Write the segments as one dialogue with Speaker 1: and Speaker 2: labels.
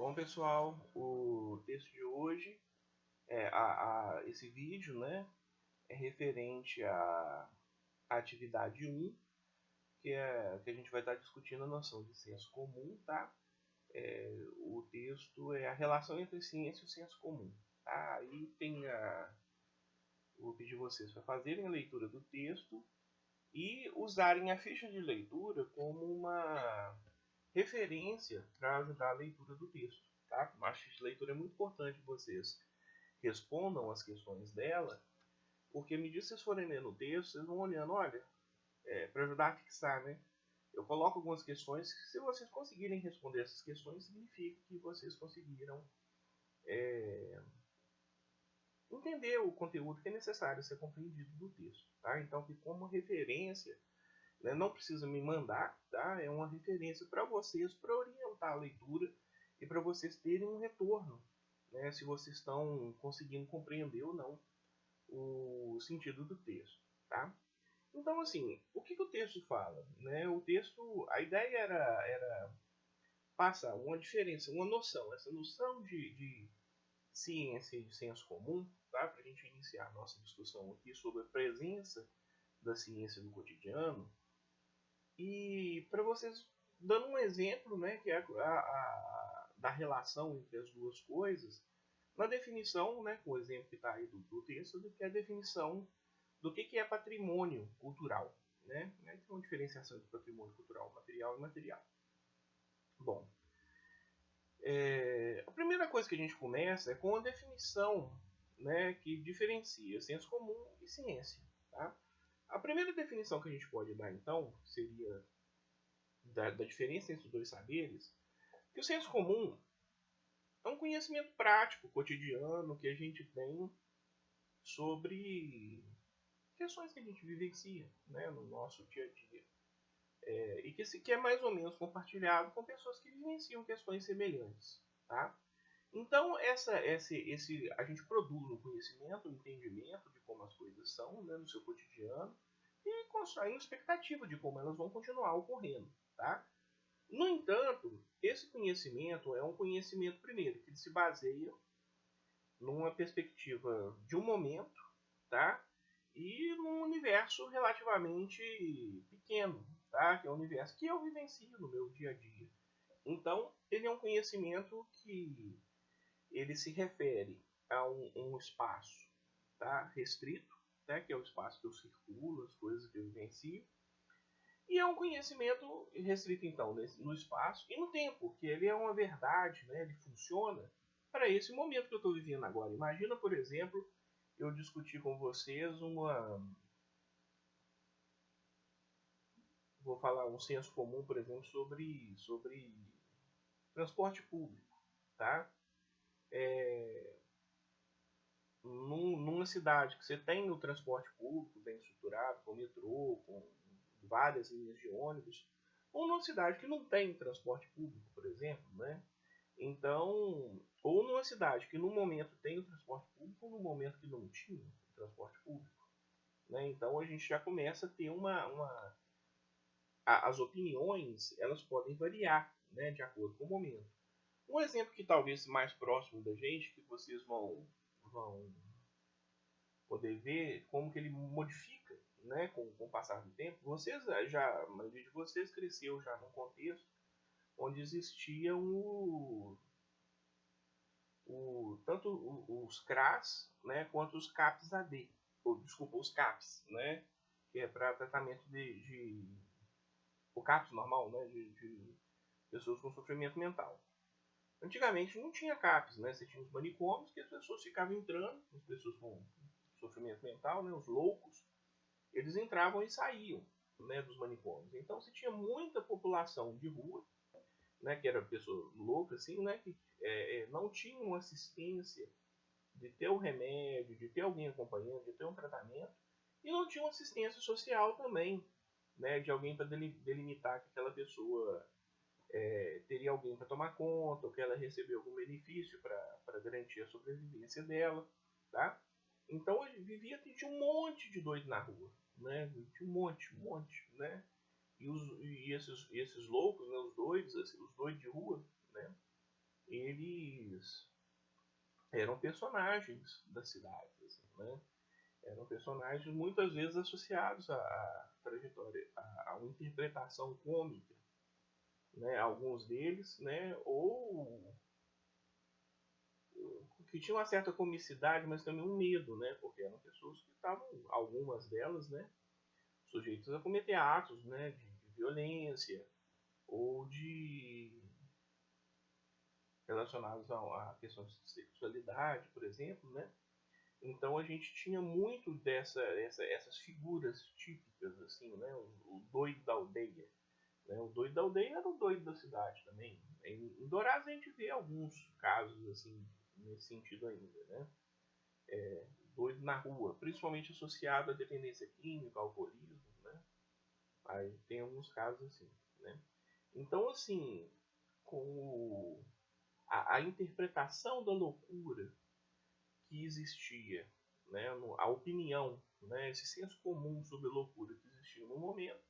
Speaker 1: Bom, pessoal, o texto de hoje, esse vídeo, né, é referente à atividade 1, que a gente vai estar discutindo a noção de senso comum, tá? O texto é a relação entre ciência e o senso comum, tá? Aí vou pedir vocês para fazerem a leitura do texto e usarem a ficha de leitura como uma referência para ajudar a leitura do texto, tá? A ficha de leitura é muito importante que vocês respondam as questões dela, porque à medida que vocês forem lendo o texto, vocês vão olhando, olha, para ajudar a fixar, né? Eu coloco algumas questões que, se vocês conseguirem responder essas questões, significa que vocês conseguiram entender o conteúdo que é necessário ser compreendido do texto, tá? Então, fica como referência, né? Não precisa me mandar, tá? É uma referência para vocês, para orientar a leitura e para vocês terem um retorno, né? Se vocês estão conseguindo compreender ou não o sentido do texto, tá? Então, assim, o que o texto fala? Né? O texto, a ideia era passar uma diferença, uma noção, essa noção de ciência e de senso comum, tá? Para a gente iniciar a nossa discussão aqui sobre a presença da ciência no cotidiano, e para vocês, dando um exemplo, né, que é da relação entre as duas coisas, na definição, né, com o exemplo que está aí do texto, que é a definição do que é patrimônio cultural, né? Tem uma diferenciação entre patrimônio cultural material e imaterial. Bom, a primeira coisa que a gente começa é com a definição, né, que diferencia senso comum e ciência, tá? A primeira definição que a gente pode dar, então, seria da diferença entre os dois saberes, que o senso comum é um conhecimento prático, cotidiano, que a gente tem sobre questões que a gente vivencia, né, no nosso dia a dia. E que é mais ou menos compartilhado com pessoas que vivenciam questões semelhantes. Tá? Então, a gente produz um conhecimento, um entendimento de como as coisas são, né, no seu cotidiano, e constrói uma expectativa de como elas vão continuar ocorrendo. Tá? No entanto, esse conhecimento é um conhecimento, primeiro, que se baseia numa perspectiva de um momento, tá? E num universo relativamente pequeno, tá? Que é o universo que eu vivencio no meu dia a dia. Então, ele é um conhecimento que ele se refere a um espaço, tá? Restrito, né? Que é o espaço que eu circulo, as coisas que eu vivencio. E é um conhecimento restrito, então, no espaço e no tempo, que ele é uma verdade, né? Ele funciona para esse momento que eu estou vivendo agora. Imagina, por exemplo, eu discutir com vocês vou falar um senso comum, por exemplo, sobre transporte público, tá? Numa cidade que você tem o transporte público bem estruturado, com metrô, com várias linhas de ônibus, ou numa cidade que não tem transporte público, por exemplo, né? Então, ou numa cidade que no momento tem o transporte público, ou no momento que não tinha o transporte público, né? Então a gente já começa a ter as opiniões, elas podem variar, né, de acordo com o momento. Um exemplo que talvez mais próximo da gente, que vocês vão poder ver como que ele modifica, né, com o passar do tempo. Vocês a maioria de vocês cresceu já num contexto onde existiam tanto os CRAS, né, quanto os CAPS AD, desculpa, os CAPS, né, que é para tratamento o CAPS normal, né, de pessoas com sofrimento mental. Antigamente não tinha CAPS, né, você tinha os manicômios que as pessoas ficavam entrando, as pessoas com sofrimento mental, né, os loucos, eles entravam e saíam, né, dos manicômios. Então você tinha muita população de rua, né, que era pessoa louca, assim, né, que não tinha uma assistência de ter o remédio, de ter alguém acompanhando, de ter um tratamento, e não tinha uma assistência social também, né, de alguém para delimitar que aquela pessoa teria alguém para tomar conta, ou que ela recebeu algum benefício para garantir a sobrevivência dela, tá? Então tinha um monte de doido na rua, né? Tinha um monte, né? E esses loucos, né, os doidos de rua, né? eles eram personagens da cidade, assim, né? Eram personagens muitas vezes associados à trajetória, a uma interpretação cômica, né? Alguns deles, né? Ou que tinham uma certa comicidade, mas também um medo, né? Porque eram pessoas que estavam, algumas delas, né? Sujeitas a cometer atos, né? De violência ou de relacionados a questões de sexualidade, por exemplo, né? Então a gente tinha muito essas figuras típicas, assim, né? O doido da aldeia. Né? O doido da aldeia era o doido da cidade também. Em Dourados a gente vê alguns casos assim nesse sentido ainda, né? Doido na rua, principalmente associado à dependência química, ao alcoolismo, né? Aí tem alguns casos assim, né? Então, assim, com a interpretação da loucura que existia, né, a opinião, né, esse senso comum sobre loucura que existia no momento,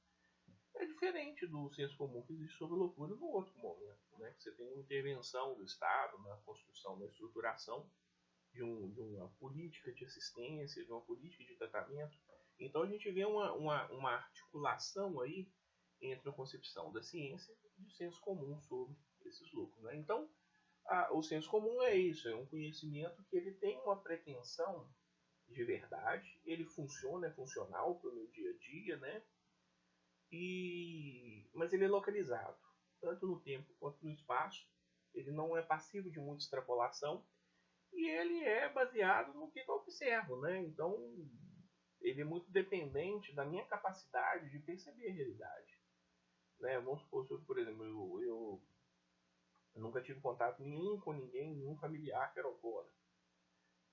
Speaker 1: é diferente do senso comum que existe sobre loucura no outro momento. Né? Você tem uma intervenção do Estado na construção, na estruturação de uma política de assistência, de uma política de tratamento. Então a gente vê uma articulação aí entre a concepção da ciência e do senso comum sobre esses lucros. Né? Então, o senso comum é isso, é um conhecimento que ele tem uma pretensão de verdade, ele funciona, é funcional para o meu dia a dia, né? Mas ele é localizado, tanto no tempo quanto no espaço, ele não é passivo de muita extrapolação, e ele é baseado no que eu observo, né? Então, ele é muito dependente da minha capacidade de perceber a realidade. Né? Vamos supor, por exemplo, eu nunca tive contato nenhum com ninguém, nenhum familiar que era alcoólatra.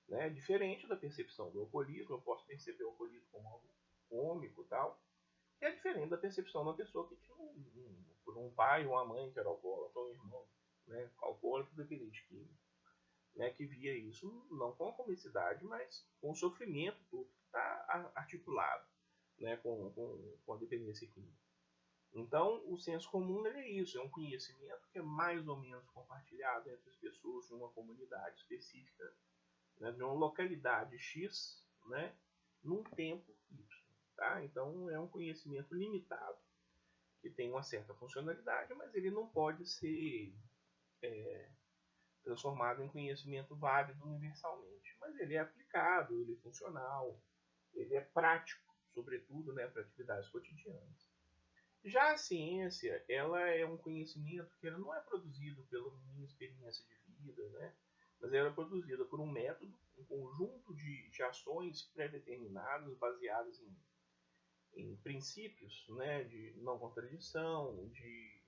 Speaker 1: Né? Diferente da percepção do alcoolismo, eu posso perceber o alcoolismo como algo cômico e tal, que é diferente da percepção de uma pessoa que tinha um pai ou uma mãe que era alcoólatra, ou um irmão, né? Alcoólatra dependente químico, né? Que via isso não com a comicidade, mas com o sofrimento todo que está articulado, né? Com a dependência química. Então, o senso comum é isso, é um conhecimento que é mais ou menos compartilhado entre as pessoas de uma comunidade específica, né, de uma localidade X, né, num tempo Y. Tá? Então, é um conhecimento limitado, que tem uma certa funcionalidade, mas ele não pode ser transformado em conhecimento válido universalmente. Mas ele é aplicado, ele é funcional, ele é prático, sobretudo, né, para atividades cotidianas. Já a ciência, ela é um conhecimento que ela não é produzido pela minha experiência de vida, né? Mas ela é produzida por um método, um conjunto de ações pré-determinadas, baseadas em princípios, né? De não contradição, de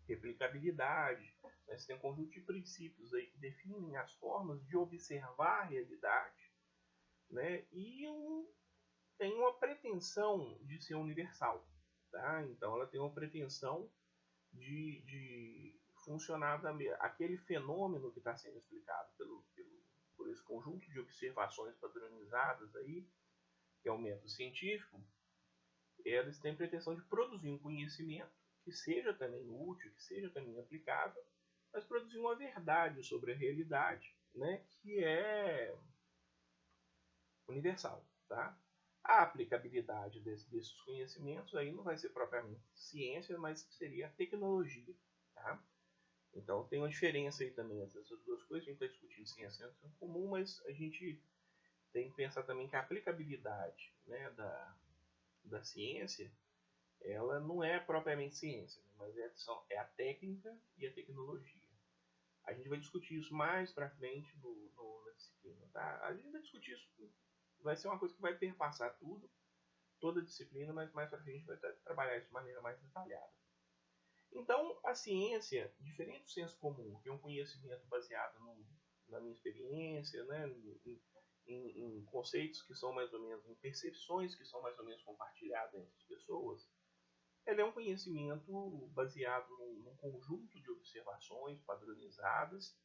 Speaker 1: replicabilidade. Você tem um conjunto de princípios aí que definem as formas de observar a realidade, né? E tem uma pretensão de ser universal. Tá? Então ela tem uma pretensão de funcionar aquele fenômeno que está sendo explicado por esse conjunto de observações padronizadas aí, que é o método científico, eles têm pretensão de produzir um conhecimento que seja também útil, que seja também aplicável, mas produzir uma verdade sobre a realidade, né, que é universal. Tá? A aplicabilidade desses conhecimentos aí não vai ser propriamente ciência, mas seria tecnologia. Tá? Então tem uma diferença aí também entre essas duas coisas. A gente está discutindo ciência e ciência comum, mas a gente tem que pensar também que a aplicabilidade, né, da ciência, ela não é propriamente ciência, né, mas é a técnica e a tecnologia. A gente vai discutir isso mais para frente na disciplina. Tá? A gente vai discutir isso, vai ser uma coisa que vai perpassar tudo, toda a disciplina, mas mais para frente a gente vai trabalhar isso de maneira mais detalhada. Então, a ciência, diferente do senso comum, que é um conhecimento baseado na minha experiência, né, em conceitos que são mais ou menos, em percepções que são mais ou menos compartilhadas entre as pessoas, ela é um conhecimento baseado num conjunto de observações padronizadas,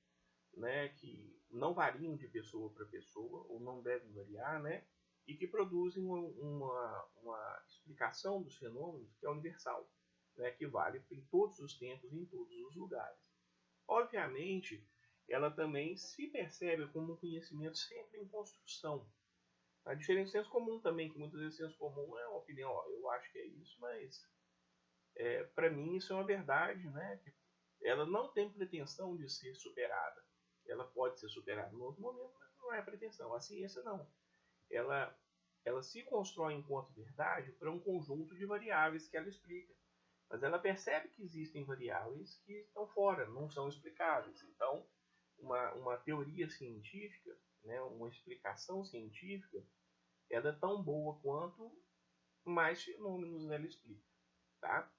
Speaker 1: né, que não variam de pessoa para pessoa, ou não devem variar, né, e que produzem uma explicação dos fenômenos que é universal, né, que vale em todos os tempos e em todos os lugares. Obviamente, ela também se percebe como um conhecimento sempre em construção. A diferença do senso comum também, que muitas vezes o senso comum é uma opinião, ó, eu acho que é isso, mas para mim isso é uma verdade, né? Ela não tem pretensão de ser superada. Ela pode ser superada em outro momento, mas não é a pretensão. A ciência não. Ela, ela se constrói enquanto verdade para um conjunto de variáveis que ela explica. Mas ela percebe que existem variáveis que estão fora, não são explicáveis. Então, uma teoria científica, né, uma explicação científica, ela é tão boa quanto mais fenômenos ela explica. Tá?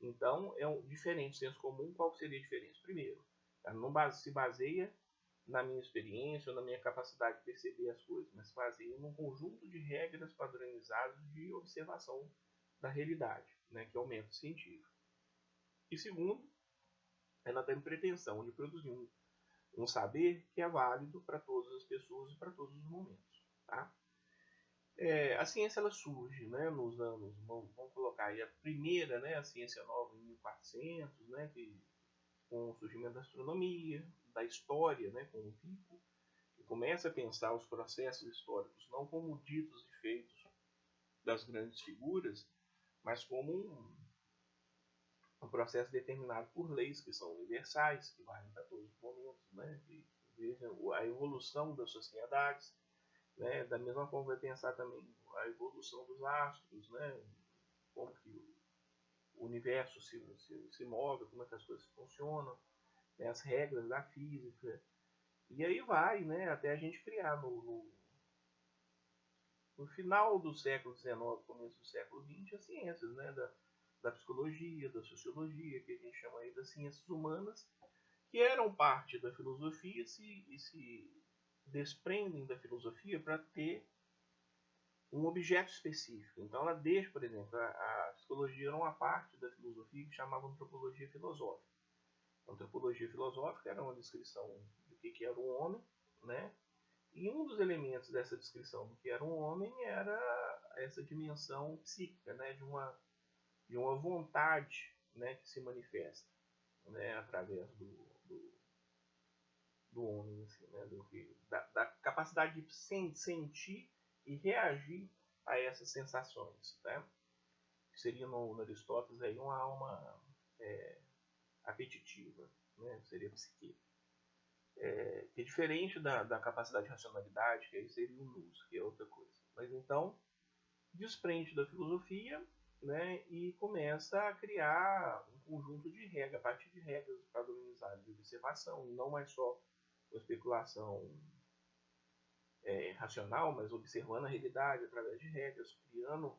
Speaker 1: Então, é um diferente do senso comum. Qual seria a diferença? Primeiro, ela não se baseia na minha experiência ou na minha capacidade de perceber as coisas, mas se baseia num conjunto de regras padronizadas de observação da realidade, né, que é o método científico. E segundo, ela tem pretensão de produzir um saber que é válido para todas as pessoas e para todos os momentos. Tá? A ciência ela surge, né, nos anos, vamos colocar aí a primeira, né, a ciência nova em 1400, né, com o surgimento da astronomia, da história, né, com o Pico, que começa a pensar os processos históricos não como ditos e feitos das grandes figuras, mas como um processo determinado por leis que são universais, que valem para todos os momentos, né, que vejam a evolução das sociedades. Né? Da mesma forma, vai pensar também a evolução dos astros, né? Como que o universo se move, como é que as coisas funcionam, né? As regras da física. E aí vai, né? Até a gente criar no final do século XIX, começo do século XX, as ciências, né? Da psicologia, da sociologia, que a gente chama aí das ciências humanas, que eram parte da filosofia e se desprendem da filosofia para ter um objeto específico. Então ela deixa, por exemplo, a psicologia era uma parte da filosofia que chamava antropologia filosófica. A antropologia filosófica era uma descrição do que era um homem, né? E um dos elementos dessa descrição do que era um homem era essa dimensão psíquica, né? De uma vontade, né? Que se manifesta, né? Através do homem, assim, né? Da capacidade de sentir e reagir a essas sensações, né? Que seria no Aristóteles aí uma alma apetitiva, né? Seria psique. Que é diferente da capacidade de racionalidade, que aí seria o nous, que é outra coisa. Mas então, desprende da filosofia, né? E começa a criar um conjunto de regras, a partir de regras padronizadas de observação, não mais só com especulação racional, mas observando a realidade através de regras, criando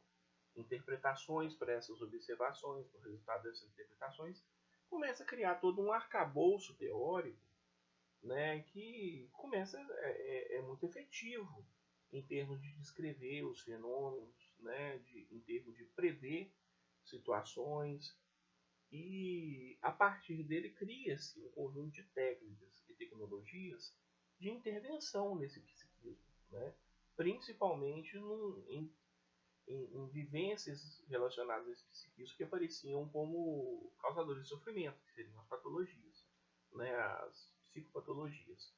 Speaker 1: interpretações para essas observações, para o resultado dessas interpretações, começa a criar todo um arcabouço teórico, né, que começa muito efetivo em termos de descrever os fenômenos, né, em termos de prever situações, e a partir dele cria-se um conjunto de técnicas e tecnologias de intervenção nesse psiquismo, né, principalmente em vivências relacionadas a esse psiquismo que apareciam como causadores de sofrimento, que seriam as patologias, né, as psicopatologias.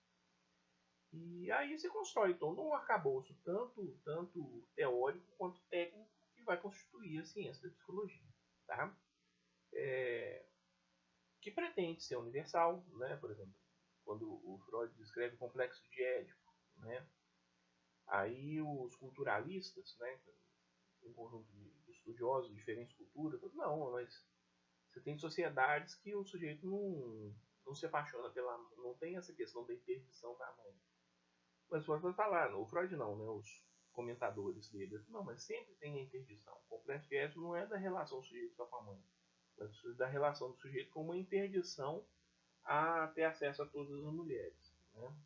Speaker 1: E aí se constrói todo um arcabouço, tanto teórico quanto técnico, que vai constituir a ciência da psicologia. Tá? Que pretende ser universal, né? Por exemplo, quando o Freud descreve o complexo de Édipo, né? Aí os culturalistas, né, um conjunto de estudiosos de diferentes culturas, não, mas você tem sociedades que o sujeito não se apaixona pela... não tem essa questão da interdição da mãe. Mas o Freud vai falar, o Freud não, né, os comentadores dele, não, mas sempre tem a interdição. O complexo de Édipo não é da relação do sujeito só com a mãe, mas da relação do sujeito com uma interdição a ter acesso a todas as mulheres. Né?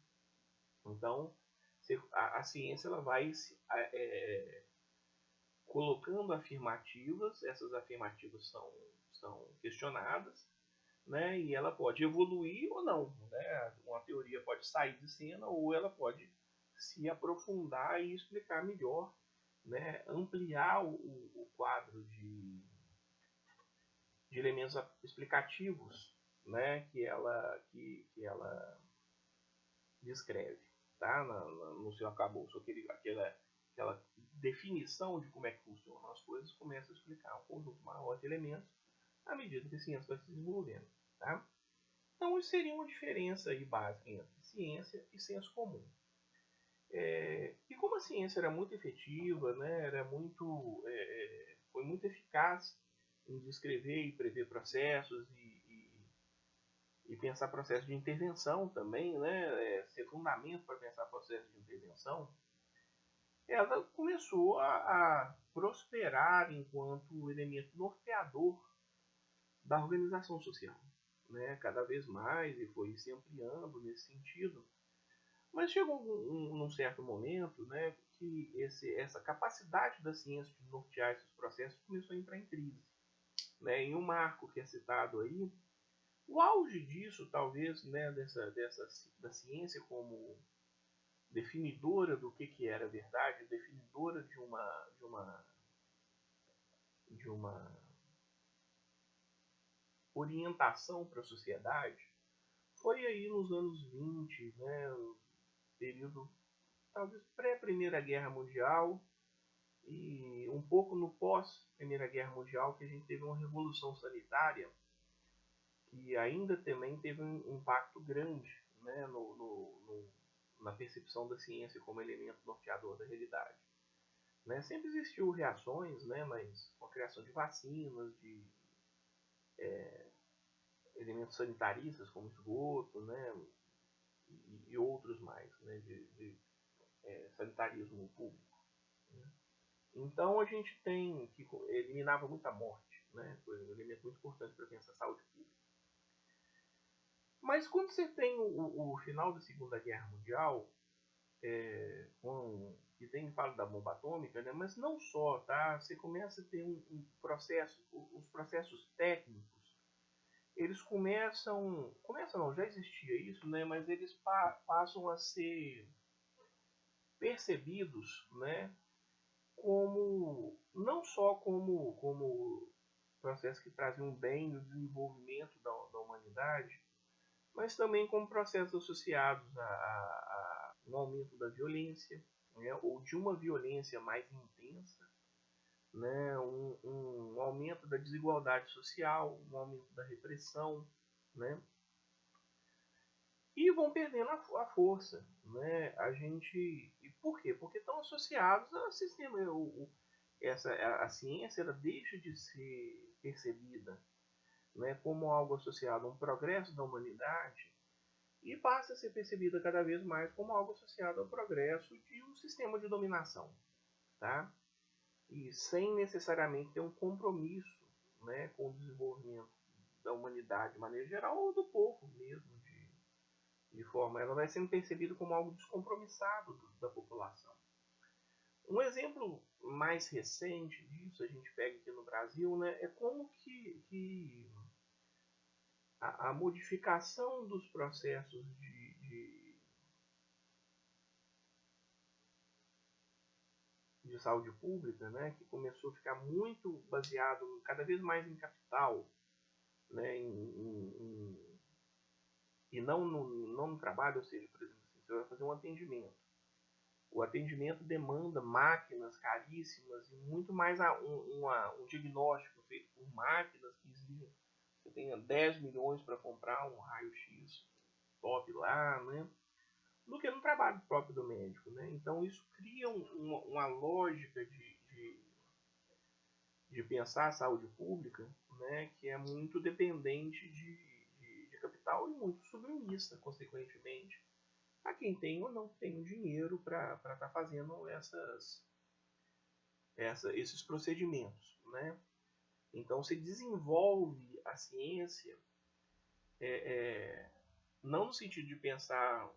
Speaker 1: Então, a ciência ela vai colocando afirmativas, essas afirmativas são questionadas, né? E ela pode evoluir ou não, né? Uma teoria pode sair de cena ou ela pode se aprofundar e explicar melhor, né? Ampliar o quadro de elementos explicativos, né, que ela descreve, tá? No seu acabouço, aquela definição de como é que funcionam as coisas começa a explicar um conjunto maior de elementos à medida que a ciência vai se desenvolvendo, tá? Então, isso seria uma diferença aí básica entre ciência e senso comum. E como a ciência era muito efetiva, né, foi muito eficaz em descrever e prever processos e pensar processos de intervenção também, né, ser fundamento para pensar processos de intervenção, ela começou a prosperar enquanto elemento norteador da organização social, né, cada vez mais, e foi se ampliando nesse sentido. Mas chegou num certo momento, né, que essa capacidade da ciência de nortear esses processos começou a entrar em crise, né? Em um marco que é citado aí, o auge disso, talvez, né, da ciência como definidora do que era verdade, definidora de uma orientação para a sociedade, foi aí nos anos 20, né, período talvez pré-Primeira Guerra Mundial e um pouco no pós-Primeira Guerra Mundial, que a gente teve uma revolução sanitária que ainda também teve um impacto grande, né, na percepção da ciência como elemento norteador da realidade. Né? Sempre existiu reações, né, mas com a criação de vacinas, de elementos sanitaristas como esgoto, né, e outros mais, né, de sanitarismo público. Né? Então a gente tem que eliminava muita morte, né, foi um elemento muito importante para pensar a saúde pública. Mas quando você tem o final da Segunda Guerra Mundial, que tem fala da bomba atômica, né? Mas não só, tá? Você começa a ter um processo, os processos técnicos, eles começam não, já existia isso, né? Mas eles passam a ser percebidos, né? Como não só como processos que trazem um bem no desenvolvimento da humanidade, mas também como processos associados a um aumento da violência, né, ou de uma violência mais intensa, né, um aumento da desigualdade social, um aumento da repressão, né, e vão perdendo a força, né, e por quê? Porque estão associados ao sistema, a ciência ela deixa de ser percebida, né, como algo associado a um progresso da humanidade e passa a ser percebida cada vez mais como algo associado ao progresso de um sistema de dominação, tá? E sem necessariamente ter um compromisso, né, com o desenvolvimento da humanidade de maneira geral ou do povo mesmo, de forma, ela vai sendo percebida como algo descompromissado da população. Um exemplo mais recente disso, a gente pega aqui no Brasil, né, é como que a modificação dos processos de saúde pública, né, que começou a ficar muito baseado cada vez mais em capital, né, e não no trabalho, ou seja, por exemplo, você vai fazer um atendimento. O atendimento demanda máquinas caríssimas e muito mais um diagnóstico feito por máquinas que exigem que você tenha 10 milhões para comprar um raio-x top lá, né? Do que no trabalho próprio do médico, né? Então isso cria uma lógica de pensar a saúde pública, né, que é muito dependente de capital e muito submissa, consequentemente, a quem tem ou não tem o dinheiro para estar fazendo esses procedimentos, né? Então se desenvolve a ciência não no sentido de pensar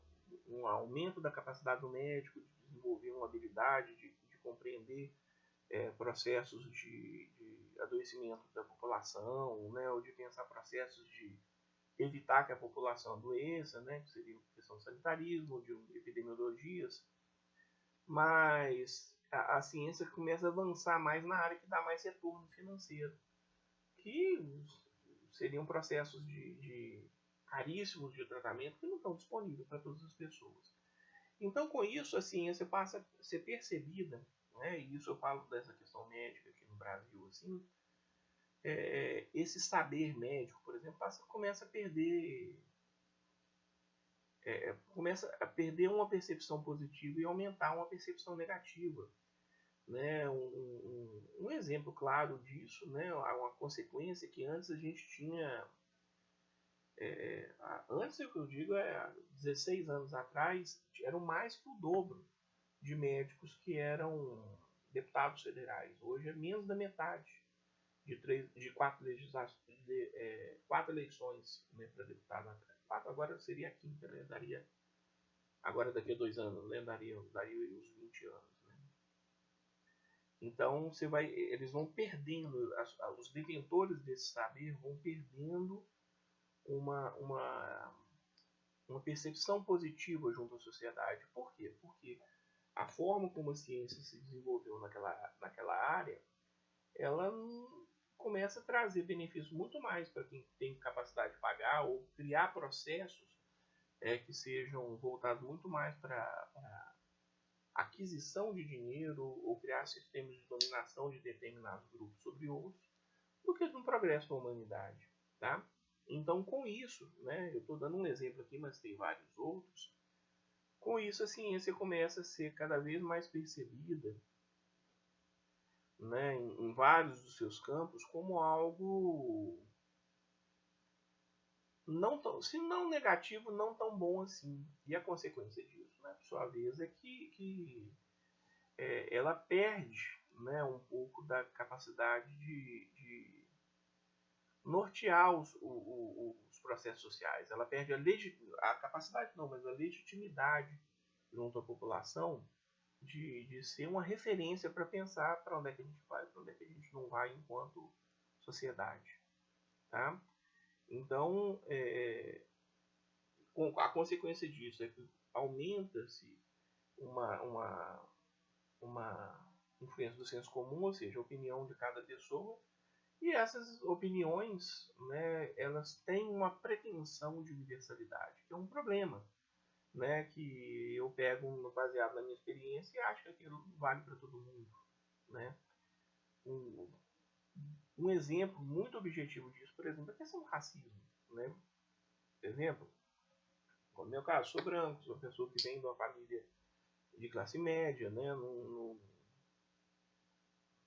Speaker 1: um aumento da capacidade do médico de desenvolver uma habilidade de compreender processos de adoecimento da população, né, ou de pensar processos de evitar que a população adoeça, né, que seria a questão do sanitarismo, de epidemiologias, mas a ciência começa a avançar mais na área que dá mais retorno financeiro, que seriam processos caríssimos de tratamento que não estão disponíveis para todas as pessoas. Então, com isso, a ciência passa a ser percebida, né, e isso eu falo dessa questão médica aqui no Brasil, assim, esse saber médico, por exemplo, começa a perder uma percepção positiva e aumentar uma percepção negativa. Né? Um exemplo claro disso, né? Uma consequência que antes a gente tinha, antes o que eu digo há 16 anos atrás, eram mais que o dobro de médicos que eram deputados federais. Hoje é menos da metade de 4 eleições, né, para deputado atrás. 4 agora seria a quinta, né? Daria, agora daqui a 2 anos, né? daria uns 20 anos. Né? Então eles vão perdendo, os detentores desse saber vão perdendo uma percepção positiva junto à sociedade. Por quê? Porque a forma como a ciência se desenvolveu naquela área, ela começa a trazer benefícios muito mais para quem tem capacidade de pagar ou criar processos que sejam voltados muito mais para aquisição de dinheiro ou criar sistemas de dominação de determinados grupos sobre outros, do que no progresso da humanidade. Tá? Então, com isso, né, eu estou dando um exemplo aqui, mas tem vários outros, com isso a ciência começa a ser cada vez mais percebida, né, em vários dos seus campos como algo não tão, se não negativo, não tão bom assim. E a consequência disso, né, por sua vez, é que ela perde, né, um pouco da capacidade de nortear os processos sociais. Ela perde a capacidade, não, mas a legitimidade junto à população de ser uma referência para pensar para onde é que a gente vai, para onde é que a gente não vai enquanto sociedade. Tá? Então, a consequência disso é que aumenta-se uma influência do senso comum, ou seja, a opinião de cada pessoa, e essas opiniões, né, elas têm uma pretensão de universalidade, que é um problema, né, que eu pego baseado na minha experiência e acho que aquilo vale para todo mundo. Né? Um exemplo muito objetivo disso, por exemplo, é a questão do racismo. Né? Por exemplo, no meu caso, sou branco, sou uma pessoa que vem de uma família de classe média, né?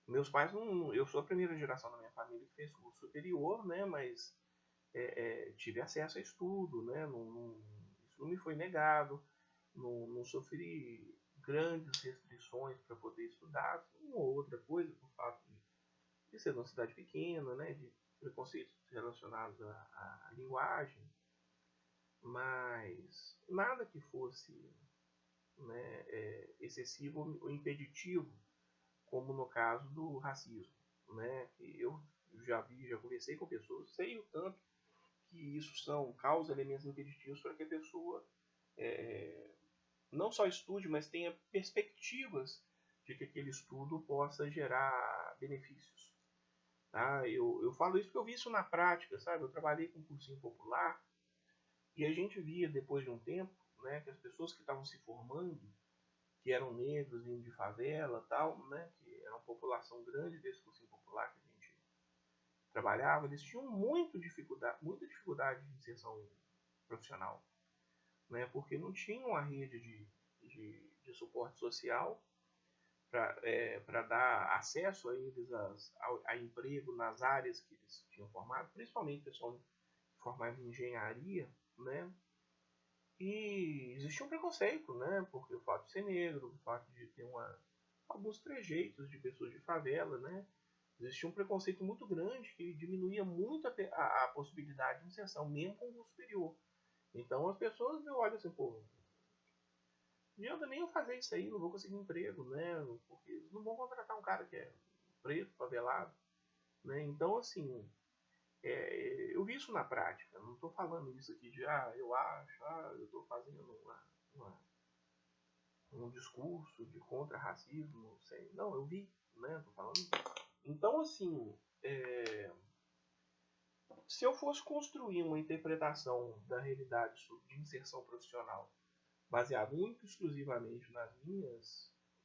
Speaker 1: Meus pais não. Eu sou a primeira geração da minha família que fez curso superior, né? Mas tive acesso a estudo, né? Isso não me foi negado, não sofri grandes restrições para poder estudar, uma ou outra coisa por fato de ser uma cidade pequena, né? De preconceitos relacionados à linguagem, mas nada que fosse, né, excessivo ou impeditivo, como no caso do racismo, né, que eu já conversei com pessoas, sei o tanto que isso causa elementos impeditivos para que a pessoa não só estude, mas tenha perspectivas de que aquele estudo possa gerar benefícios. Tá? Eu falo isso porque eu vi isso na prática, sabe? Eu trabalhei com cursinho popular e a gente via depois de um tempo, né, que as pessoas que estavam se formando, que eram negros, vindo de favela, tal, né, que era uma população grande desse cursinho popular que a gente trabalhava, eles tinham muita dificuldade de inserção profissional, né, porque não tinham uma rede de suporte social para dar acesso a eles a emprego nas áreas que eles tinham formado, principalmente o pessoal formado em engenharia, né? E existia um preconceito, né? Porque o fato de ser negro, o fato de ter alguns trejeitos de pessoas de favela, né? Existia um preconceito muito grande que diminuía muito a possibilidade de inserção, mesmo com o curso superior. Então as pessoas olham assim, pô, não adianta nem eu fazer isso aí, não vou conseguir emprego, né? Porque eles não vão contratar um cara que é preto, favelado, né? Então, assim, eu vi isso na prática. Não estou falando isso aqui de, eu acho, eu estou fazendo um discurso de contra-racismo, não sei. Não, eu vi, né? Tô falando. Então, assim, se eu fosse construir uma interpretação da realidade de inserção profissional baseado único e exclusivamente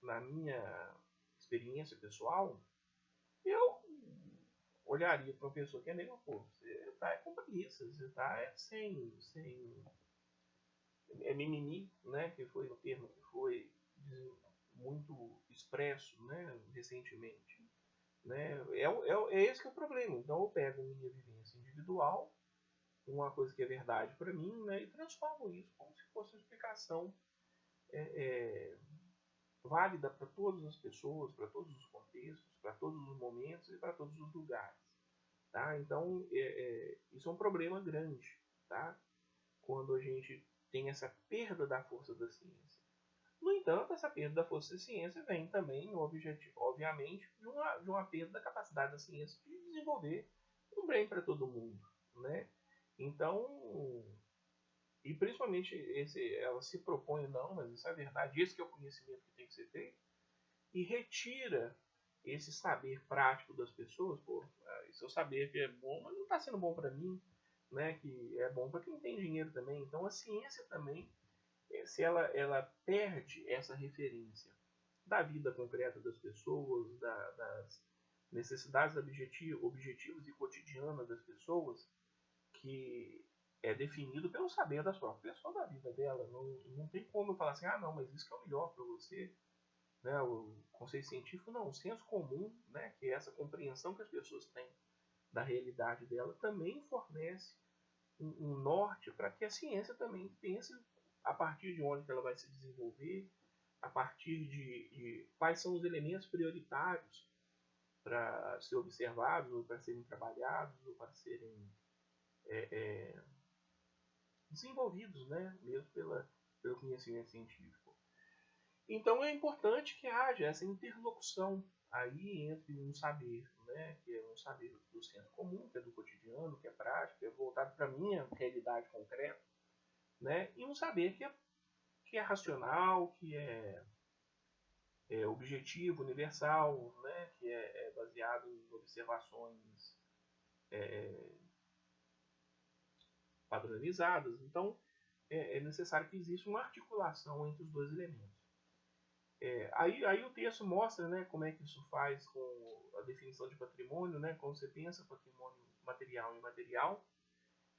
Speaker 1: na minha experiência pessoal, eu olharia para uma pessoa que é negra, pô, você está com preguiça, você está sem mimimi, né, que foi um termo que foi muito expresso, né, recentemente. Né? É esse que é o problema. Então eu pego minha vivência individual, uma coisa que é verdade para mim, né, e transformo isso como se fosse uma explicação válida para todas as pessoas, para todos os contextos, para todos os momentos e para todos os lugares. Tá? Então isso é um problema grande, tá? Quando a gente tem essa perda da força da ciência. No entanto, essa perda da força da ciência vem também, obviamente, de uma perda da capacidade da ciência de desenvolver um bem para todo mundo. Né? Então, e principalmente ela se propõe, não, mas isso é verdade, esse que é o conhecimento que tem que ser feito, e retira esse saber prático das pessoas. Pô, esse é o saber que é bom, mas não está sendo bom para mim, né? Que é bom para quem tem dinheiro também. Então a ciência também, se ela perde essa referência da vida concreta das pessoas, das necessidades objetivas e cotidianas das pessoas, que é definido pelo saber das próprias pessoas da vida dela. Não tem como eu falar assim, não, mas isso que é o melhor para você. Né? O conceito científico não, o senso comum, né? Que é essa compreensão que as pessoas têm da realidade dela, também fornece um norte para que a ciência também pense a partir de onde ela vai se desenvolver, a partir de quais são os elementos prioritários para ser observados, ou para serem trabalhados, ou para serem desenvolvidos, né? Mesmo pelo conhecimento científico. Então é importante que haja essa interlocução aí entre um saber, né, que é um saber do senso comum, que é do cotidiano, que é prático, que é voltado para a minha realidade concreta, né, e um saber que é racional, que é objetivo, universal, né, que é baseado em observações padronizadas. Então é necessário que exista uma articulação entre os dois elementos. Aí o texto mostra, né, como é que isso faz com a definição de patrimônio, né, como você pensa patrimônio material e imaterial,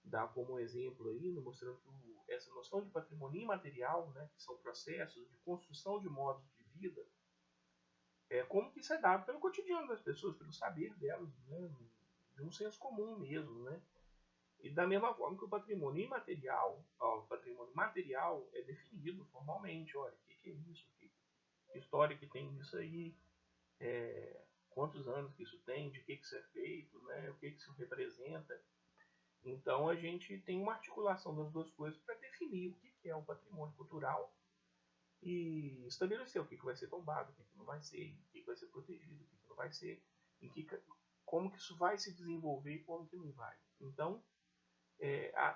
Speaker 1: dá como exemplo aí, né, mostrando que essa noção de patrimônio imaterial, né, que são processos de construção de modos de vida, como que isso é dado pelo cotidiano das pessoas, pelo saber delas, né, de um senso comum mesmo, né. E da mesma forma que o patrimônio imaterial, o patrimônio material é definido formalmente, olha, o que é isso, que história que tem isso aí, quantos anos que isso tem, de que isso é feito, né, o que isso representa. Então a gente tem uma articulação das duas coisas para definir o que é um patrimônio cultural e estabelecer o que vai ser tombado, o que não vai ser, o que vai ser protegido, o que não vai ser, como que isso vai se desenvolver e como que não vai. Então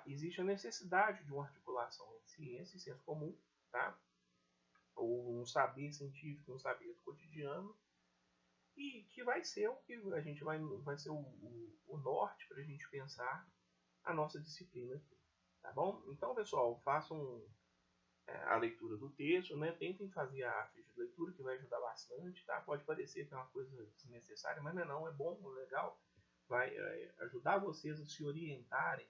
Speaker 1: existe a necessidade de uma articulação entre ciência e senso comum, tá? Ou um saber científico, um saber cotidiano, e que vai ser o que a gente vai ser o norte para a gente pensar a nossa disciplina aqui, tá bom? Então, pessoal, façam a leitura do texto, né? Tentem fazer a ficha de leitura, que vai ajudar bastante, tá? Pode parecer que é uma coisa desnecessária, mas não é bom, é legal. Vai ajudar vocês a se orientarem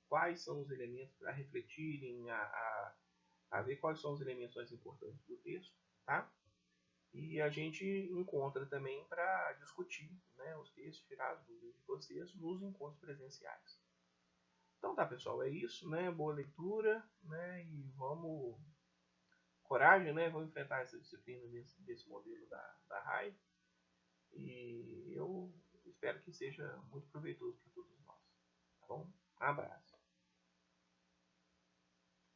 Speaker 1: quais são os elementos para refletirem, a ver quais são os elementos mais importantes do texto, tá? E a gente encontra também para discutir, né, os textos tirados do livro de vocês nos encontros presenciais. Então tá, pessoal, é isso, né? Boa leitura, né? E vamos coragem, né? Vamos enfrentar essa disciplina desse modelo da RAI. E eu espero que seja muito proveitoso para todos nós. Tá bom? Um abraço.